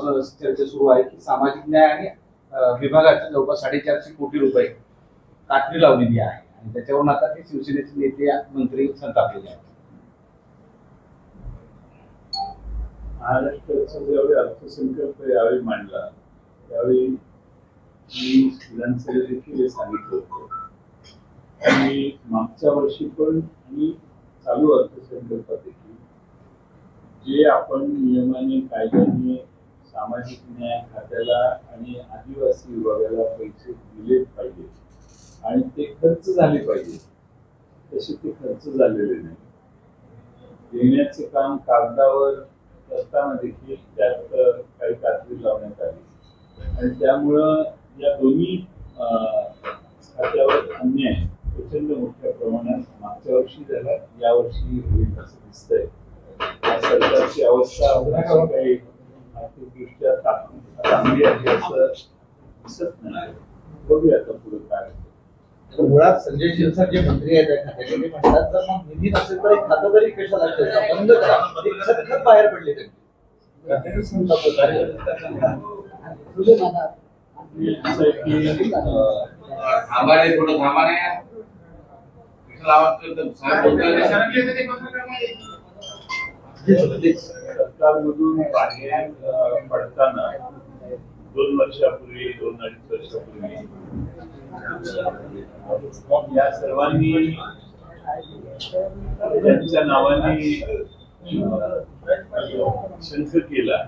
तेव्हापासून चर्चा सुरू आहे की सामाजिक न्याय आणि विभागाचे जवळपास 450 कोटी रुपये कात्री लावलेली आहे आणि त्याच्यावरून आता ते शिवसेनेचे नेते मंत्री संतापलेले आहेत. महाराष्ट्राचा ज्यावेळी अर्थसंकल्प यावेळी मांडला त्यावेळी मी विधानसभेत देखील सांगितलं होतं आणि मागच्या वर्षी पण आणि चालू अर्थसंकल्पात देखील जे आपण नियमाने कायद्याने सामाजिक न्याय खात्याला आणि आदिवासी विभागाला पैसे दिले पाहिजे आणि ते खर्च झाले पाहिजे तसे ते खर्च झालेले नाही. देण्याचे काम कागदावर करताना देखील त्यात काही कात्री लावण्यात आली आणि त्यामुळं या दोन्ही खात्यावर अन्याय प्रचंड मोठ्या प्रमाणात मागच्या वर्षी झाला, यावर्षी होईल असं दिसतंय. सरकारची अवस्था काही आर्थिकदृष्ट्या चांगली आहे असं दिसत नाही. बघूया आता पुढे काय. मुळात संजय शिरसाट जे मंत्री आहेत त्या खात्याचे ते म्हणतात जर मग निधी नसेल तर एक खातं तरी कशाला बंद करा, खतखत बाहेर पडले त्यांनी. सरकारमधून बाहेर पडताना 2 वर्षापूर्वी 2-2.5 वर्षापूर्वी या सर्वांनी त्यांच्या नावाने शंख केला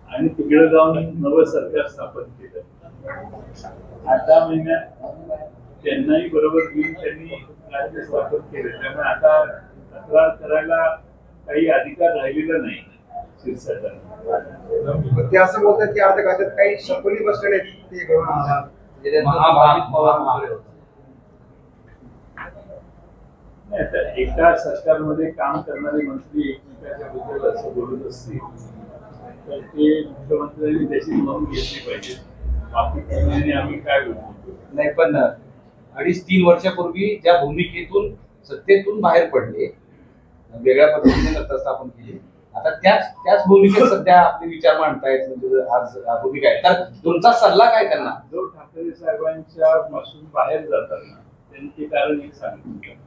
आणि तिकडे जाऊन नवं सरकार स्थापन केलं. 8 महिन्यात त्यांनाही बरोबर घेऊन त्यांनी राज्य स्थापन केलं. त्यामुळे आता तक्रार करायला काही अधिकार राहिलेला नाही शिरसाटांना. ते असं बोलतात की अर्ध्या काळात काही शपली बसलेले एका सरकारमध्ये काम करणारे मंत्री एकमेकांच्या बद्दल असं बोलत असतील तर ते मुख्यमंत्र्यांनी त्याची नोंद घेतली पाहिजे. बाकी आम्ही काय बोलतो नाही, पण 2.5-3 वर्षापूर्वी ज्या भूमिकेतून सत्तेतून बाहेर पडले, वेगळ्या पद्धतीने सत्ता स्थापन केली, आता त्याच भूमिकेत सध्या आपले विचार मांडतायत. म्हणजे आज भूमिका आहे तर तुमचा सल्ला काय त्यांना? उद्धव ठाकरे साहेबांच्या पासून बाहेर जाताना त्यांनी ते कारण एक सांगितलं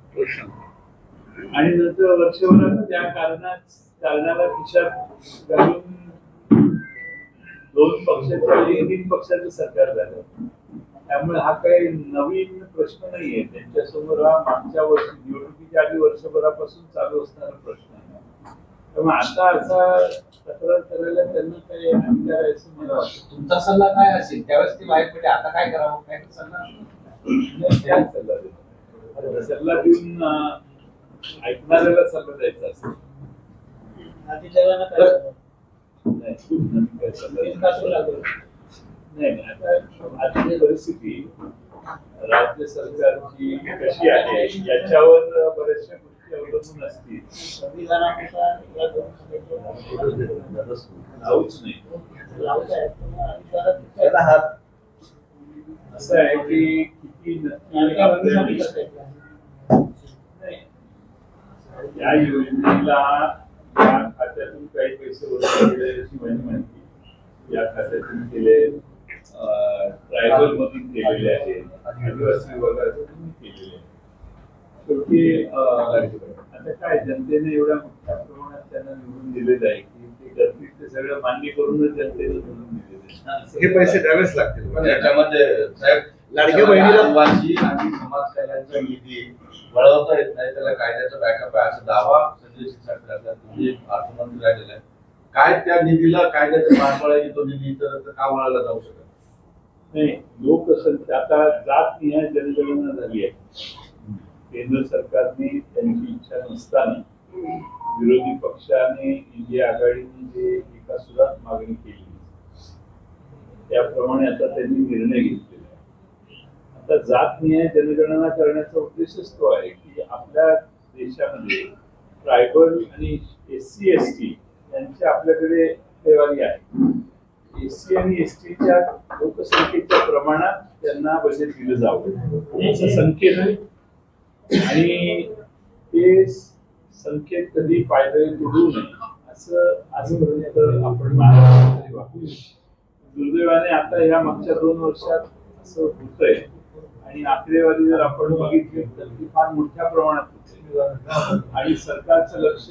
आणि नंतर वर्षभरात त्या कारणाला खिशात घालून 2 पक्षाच्या 3 पक्षाचं सरकार झालं. त्यामुळे हा काही नवीन प्रश्न नाहीये त्यांच्यासमोर. हा मागच्या वर्षी निवडणुकीच्या आधी वर्षभरापासून चालू असणारा प्रश्न आहे. त्यामुळे आता असा तक्रार करायला त्यांना काही अधिकार आहे असं मला वाटतं. तुमचा सल्ला काय असेल? त्यावेळेस ती बाहेर पडली, आता काय करावं? काय सल्ला? सल्ला देऊन ऐकणाऱ्याला सल्ला द्यायचा असतो. नाही, आता आजची परिस्थिती राज्य सरकारची कशी आहे याच्यावर बऱ्याचशा गोष्टी अवलंबून असतील. लावूच नाही. असं आहे की किती या योजनेला या खात्यातून काही पैसे वसूल केले अशी माझी माहिती. या खात्यातून केले, ट्रायबल मधून केलेले आहे, आदिवासी विभागातून केलेले आहे. शेवटी आता काय जनतेने एवढ्या मोठ्या प्रमाणात त्यांना निवडून दिलेलं आहे की ते करतील ते सगळं मान्य करूनच जनतेने निवडून दिलेले. हे पैसे द्यावेच लागतील. पण याच्यामध्ये साहेब लाडक्या बहिणीला आदिवासी आणि समाज कल्याणचा निधी वळवता येत नाही, त्याला कायद्याचा बॅकअप आहे असा दावा संजय शिरसाट करतात. तुम्ही अर्थमंत्री राहिलेला आहे, काय त्या निधीला कायद्याचं पाठबळ आहे की तो निधी तर का वळायला जाऊ शकत नाही? लोकसंख्या आता जातनिहाय जनगणना झाली आहे. केंद्र सरकारने त्यांची इच्छा नसताना विरोधी पक्षाने इंडिया आघाडीने जे विकासुरात मागणी केली त्याप्रमाणे आता त्यांनी निर्णय घेतलेला आहे. आता जातनिहाय जनगणना करण्याचा उद्देशच तो आहे की आपल्या देशामध्ये ट्रायबल आणि SC ST यांचे आपल्याकडे टक्केवारी आहे. SC आणि STच्या लोकसंख्येच्या प्रमाणात त्यांना बजेट दिलं जावं असं संकेत आहे आणि ते संकेत कधी पायदळी तुडू नये असं आजपर्यंत आपण महाराष्ट्रामध्ये वापरू. दुर्दैवाने आता ह्या मागच्या 2 वर्षात असं होतंय आणि आकडेवारी जर आपण बघितली तर ती फार मोठ्या प्रमाणात होते आणि सरकारचं लक्ष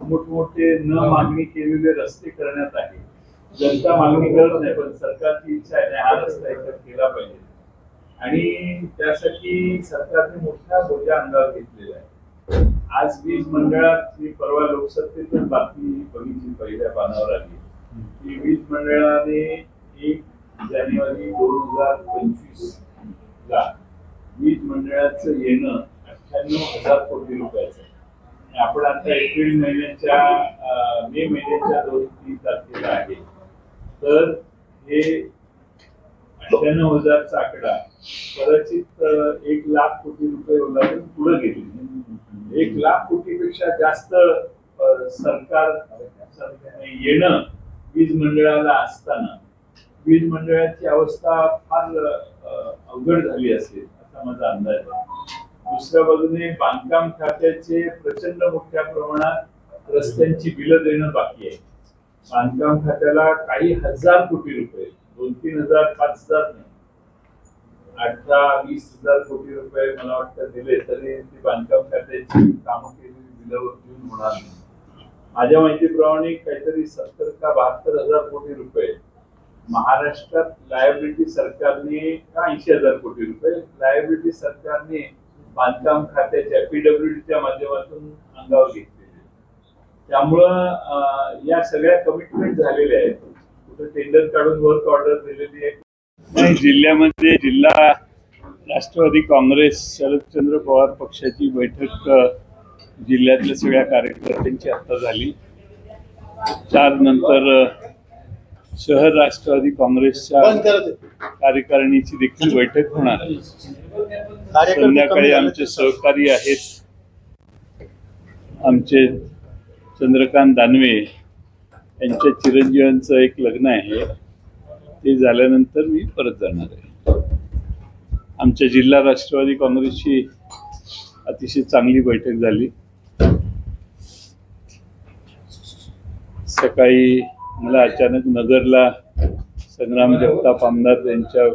मोठमोठे न मागणी केलेले रस्ते करण्यात आहे. जनता मागणी करत नाही, पण सरकारची इच्छा आहे हा रस्ता एकदा केला पाहिजे आणि त्यासाठी सरकारने मोठा बोजा अंगावर घेतलेला आहे. आज वीज मंडळात मी परवा लोकसत्तेतून बातमी बघितली, पहिल्या पानावर आली की वीज मंडळाने 1 जानेवारी 2025 ला वीज मंडळाचं येणं 98,000 कोटी रुपयाचं आहे. आपण आता एप्रिल महिन्याच्या मे महिन्याच्या 2-3 तारखेला आहे, तर हे 98,000चा आकडा कदाचित 1 लाख कोटी रुपये ओलांडून पुढे गेले. 1 लाख कोटीपेक्षा जास्त सरकार येणं वीज मंडळाला असताना वीज मंडळाची अवस्था फार अवघड झाली असेल असा माझा अंदाज आहे. दुसऱ्या बाजूने बांधकाम खात्याचे प्रचंड मोठ्या प्रमाणात रस्त्यांची बिलं देणं बाकी आहे. बांधकाम खात्याला काही 1,000 कोटी रुपये, 2-3 हजार 5,000 नाही, 18-20,000 कोटी रुपये मला वाटतं दिले तरी ती बांधकाम खात्याची कामं केलेली बिलं देऊन होणार नाही. माझ्या माहितीप्रमाणे काहीतरी 70 का 72,000 कोटी रुपये महाराष्ट्रात लायबिलिटी सरकारने का 80,000 कोटी रुपये लायबिलिटी सरकारने बांधकाम खात्याच्या PWDच्या माध्यमातून अंगावर घेतलेले. त्यामुळं या सगळ्या कमिटमेंट झालेल्या आहेत. कुठे टेंडर काढून वर्क ऑर्डर दिलेली आहे. नाही, जिल्ह्यामध्ये जिल्हा राष्ट्रवादी काँग्रेस शरदचंद्र पवार पक्षाची बैठक जिल्ह्यातल्या सगळ्या कार्यकर्त्यांची आता झाली. 4 नंतर शहर राष्ट्रवादी काँग्रेसच्या कार्यकारिणीची देखील बैठक होणार आहे. संध्याकाळी आमचे सहकारी आहेत, आमचे चंद्रकांत दानवे यांच्या चिरंजीवांचं एक लग्न आहे, ते झाल्यानंतर मी परत जाणार आहे. आमच्या जिल्हा राष्ट्रवादी काँग्रेसची अतिशय चांगली बैठक झाली. सकाळी मला अचानक नगरला संग्राम जगताप आमदार यांच्या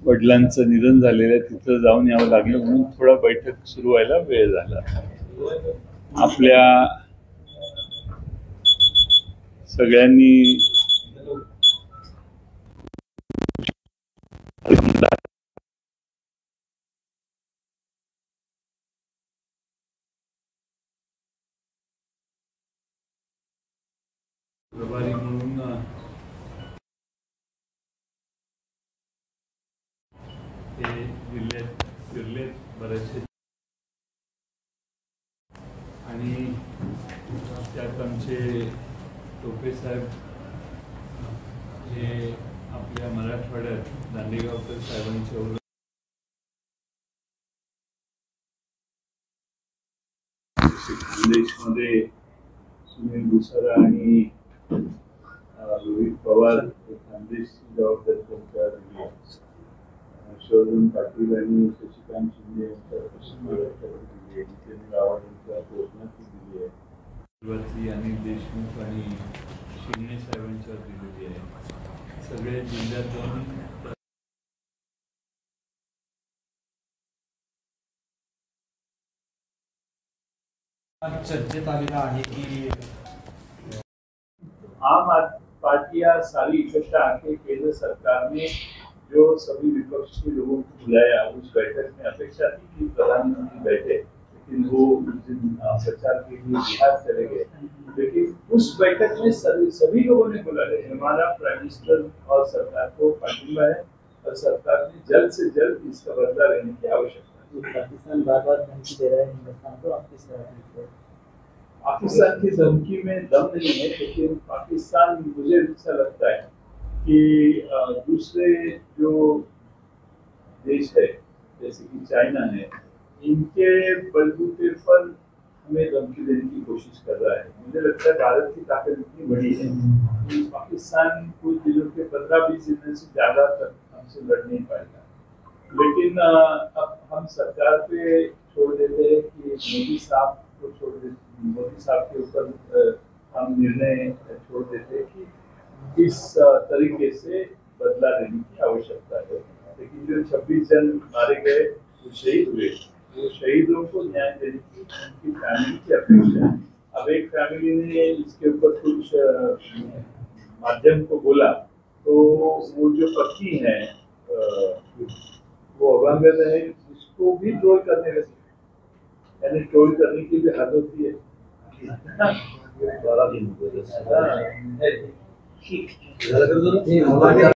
वडिलांचं निधन झालेलं आहे, तिथं जाऊन यावं लागलं म्हणून थोडा बैठक सुरू व्हायला वेळ झाला. आपल्या सगळ्यांनी प्रभारी म्हणून ते जिल्ह्यात फिरलेत बरेचसे आणि त्यात आमचे टोपे साहेब हे आपल्या मराठवाड्यात दांडेगावकर साहेबांच्या देशमध्ये सुनील भुसारा आणि रोहित पवार खानदेशची जबाबदारी त्यांच्या दिली. शोधून पाटील आणि शशिकांत शिंदे यांच्या पश्चिम महाराष्ट्रावर दिली आहे. जितेंद्र आव्हाड यांच्या कोकणाची दिली आहे. सुरुवाती अनिल देशमुख आणि शिंदे साहेबांच्यावर दिलेली आहे. सगळ्या जिल्ह्यातून चर्चेत आलेला आहे की आम आदमी पार्टी या सारी इकट्ठा आके केंद्र सरकार ने जो सभी विपक्ष के लोगों को बुलाया, उस बैठक में अपेक्षा थी कि प्रधानमंत्री बैठे, लेकिन वो उस दिन प्रचार के लिए बिहार चले गए. लेकिन उस बैठक में सभी लोगों ने बोला है हमारा प्राइम मिनिस्टर और सरकार को पार्टिबा है और सरकार ने जल्द से जल्द इसका बदला लेने की आवश्यकता है. पाकिस्तान बार-बार धमकी दे रहा है हिंदुस्तान को, आप किस तरह से? पाकिस्तान की धमकी में दम नहीं है, लेकिन पाकिस्तान मुझे ऐसा लगता है कि दूसरे जो देश है जैसे कि चाइना है, इनके बलबूते पर हमें धमकी देने की कोशिश कर रहा है. मुझे लगता है भारत की ताकत इतनी बड़ी है कि पाकिस्तान कुछ दिनों के 15-20 दिन से ज्यादा तक हमसे लड़ नहीं पाएगा. लेकिन अब हम सरकार पे छोड़ देते हैं कि मोदी साहब को छोड़ देते, मोदी मोदी साहब के ऊपर हम निर्णय छोड़ देते कि इस तरीके से बदला लेने की आवश्यकता है। लेकिन जो 26 जन मारे गए, वो शहीद हुए, वो शहीदों को न्याय देने की उनकी फैमिली की अपेक्षा है। अब एक फैमिली ने इसके ऊपर कुछ माध्यम को बोला, तो वो जो पति है वो अभंग है, उसको भी ट्रोल करने लगे। यानी ट्रोल करने की भी हद होती है। 12 दिन हो गए। ठीक